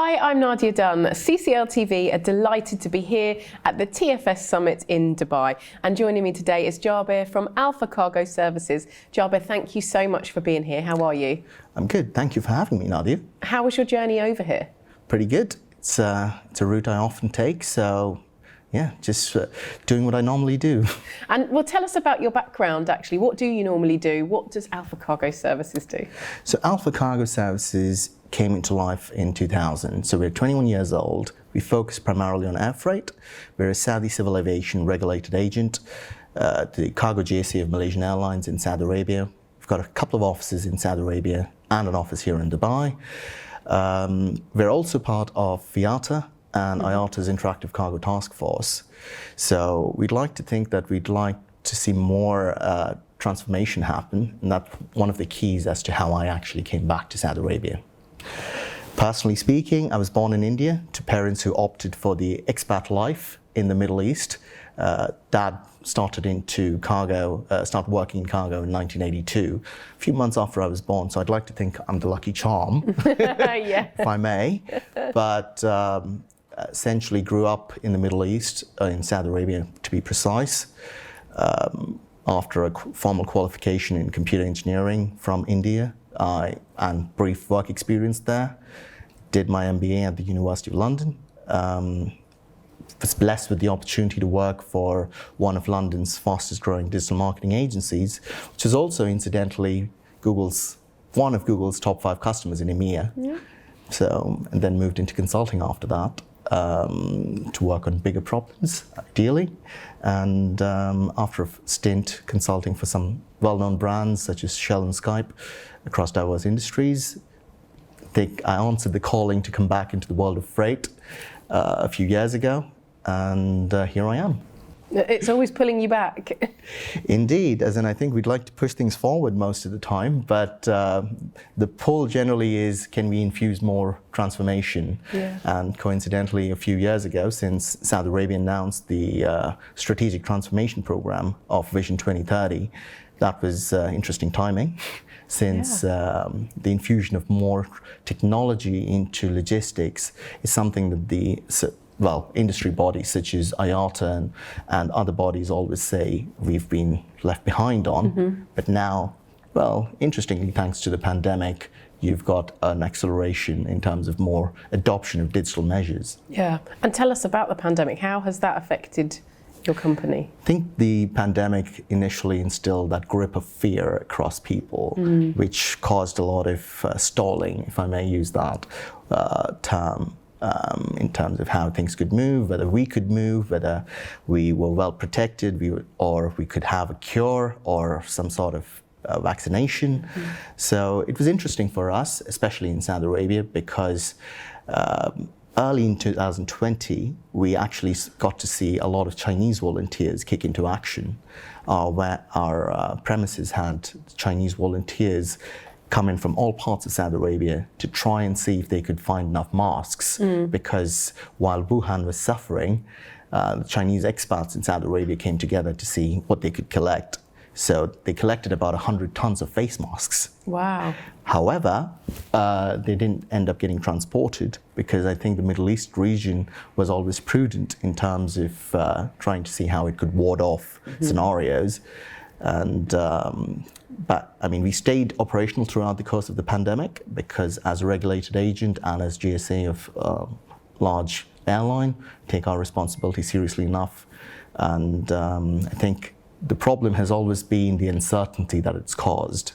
Hi, I'm Nadia Dunn, CCL TV, delighted to be here at the TFS Summit in Dubai. And joining me today is Jabir from Alpha Cargo Services. Jabir, thank you so much for being here. How are you? I'm good. Thank you for having me, Nadia. How was your journey over here? Pretty good. It's a route I often take, so yeah, just doing what I normally do. And well, tell us about your background, actually. What do you normally do? What does Alpha Cargo Services do? So Alpha Cargo Services came into life in 2000. So we're 21 years old. We focus primarily on air freight. We're a Saudi civil aviation regulated agent, the cargo GSA of Malaysian Airlines in Saudi Arabia. We've got a couple of offices in Saudi Arabia and an office here in Dubai. We're also part of IATA and IATA's Interactive Cargo Task Force. So we'd like to think that we'd like to see more transformation happen, and that's one of the keys as to how I actually came back to Saudi Arabia. Personally speaking, I was born in India to parents who opted for the expat life in the Middle East. Dad started working in cargo in 1982, a few months after I was born, so I'd like to think I'm the lucky charm, Yeah. if I may. But essentially grew up in the Middle East, in Saudi Arabia to be precise, after a formal qualification in computer engineering from India and brief work experience there. Did my MBA at the University of London. Was blessed with the opportunity to work for one of London's fastest growing digital marketing agencies, which is also incidentally one of Google's top 5 customers in EMEA. Yeah. So, and then moved into consulting after that. To work on bigger problems, ideally. And after a stint consulting for some well-known brands such as Shell and Skype across diverse industries, I answered the calling to come back into the world of freight a few years ago, and here I am. It's always pulling you back. Indeed, as in I think we'd like to push things forward most of the time, but the pull generally is, can we infuse more transformation? Yeah. And coincidentally, a few years ago, since Saudi Arabia announced the strategic transformation program of Vision 2030, that was interesting timing, since the infusion of more technology into logistics is something that industry bodies such as IATA and other bodies always say we've been left behind on. But now, well, interestingly, thanks to the pandemic, you've got an acceleration in terms of more adoption of digital measures. Yeah. And tell us about the pandemic. How has that affected your company? I think the pandemic initially instilled that grip of fear across people, which caused a lot of stalling, if I may use that term. In terms of how things could move, whether we could move, whether we were well protected, or we could have a cure or some sort of vaccination. So it was interesting for us, especially in Saudi Arabia, because early in 2020, we actually got to see a lot of Chinese volunteers kick into action, where our premises had Chinese volunteers come in from all parts of Saudi Arabia to try and see if they could find enough masks, because while Wuhan was suffering, the Chinese expats in Saudi Arabia came together to see what they could collect. So they collected about 100 tons of face masks. Wow. However, they didn't end up getting transported because I think the Middle East region was always prudent in terms of trying to see how it could ward off scenarios. And but I mean, we stayed operational throughout the course of the pandemic because, as a regulated agent and as GSA of large airline, take our responsibility seriously enough. And I think the problem has always been the uncertainty that it's caused.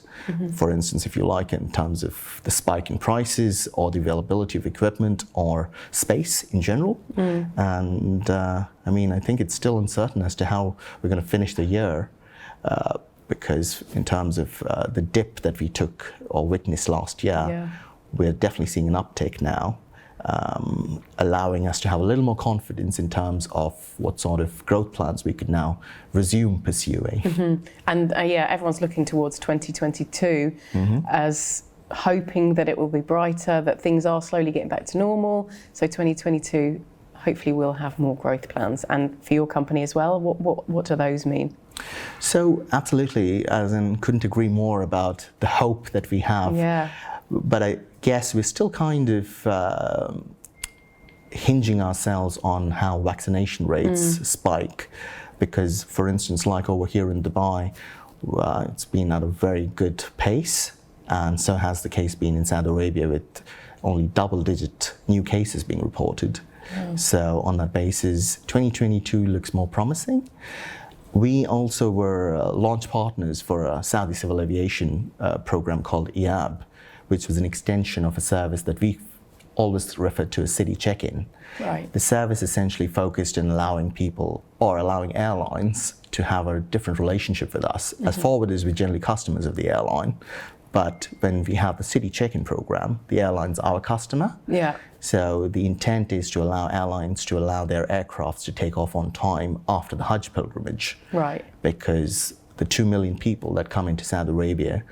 For instance, if you like, in terms of the spike in prices or the availability of equipment or space in general. And I mean, I think it's still uncertain as to how we're going to finish the year. Because in terms of the dip that we took or witnessed last year, we're definitely seeing an uptick now, allowing us to have a little more confidence in terms of what sort of growth plans we could now resume pursuing. And everyone's looking towards 2022 as hoping that it will be brighter, that things are slowly getting back to normal. So 2022, hopefully we'll have more growth plans. And for your company as well, what do those mean? So absolutely, as in couldn't agree more about the hope that we have. Yeah. But I guess we're still kind of hinging ourselves on how vaccination rates spike, because, for instance, like over here in Dubai, it's been at a very good pace, and so has the case been in Saudi Arabia, with only double-digit new cases being reported. So on that basis, 2022 looks more promising. We also were launch partners for a Saudi civil aviation program called IAB, which was an extension of a service that we always referred to as city check-in. Right. The service essentially focused in allowing people, or allowing airlines, to have a different relationship with us. As forwarders, we're generally customers of the airline, but when we have the city check-in program, the airline's our customer. Yeah. So the intent is to allow airlines to allow their aircrafts to take off on time after the Hajj pilgrimage. Right. Because the 2 million people that come into Saudi Arabia,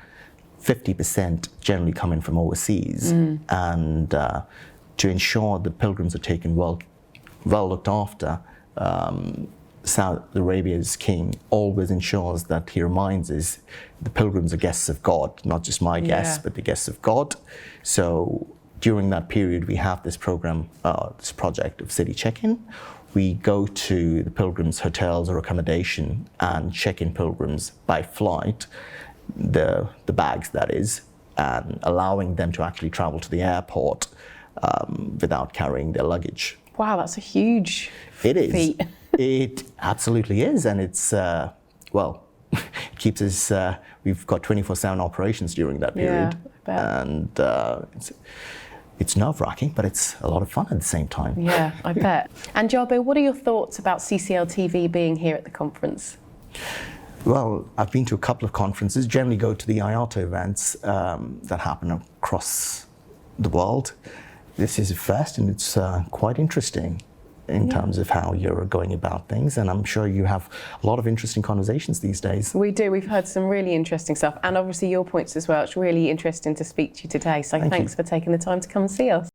50% generally come in from overseas. And to ensure the pilgrims are taken well looked after, Saudi Arabia's king always ensures that he reminds us the pilgrims are guests of God, not just my guests, but the guests of God. So during that period, we have this program, this project of city check-in. We go to the pilgrims' hotels or accommodation and check in pilgrims by flight, the bags that is, and allowing them to actually travel to the airport without carrying their luggage. Wow, that's a huge It is. feat. It absolutely is, and it's, well, it keeps us, we've got 24/7 operations during that period. I bet. And it's nerve-wracking, but it's a lot of fun at the same time. Yeah, I bet. And Jabir, what are your thoughts about CCL TV being here at the conference? Well, I've been to a couple of conferences, generally go to the IATA events that happen across the world. This is a first, and it's quite interesting in terms of how you're going about things, and I'm sure you have a lot of interesting conversations these days. We do. We've heard some really interesting stuff, and obviously your points as well. It's really interesting to speak to you today, so thanks for taking the time to come and see us.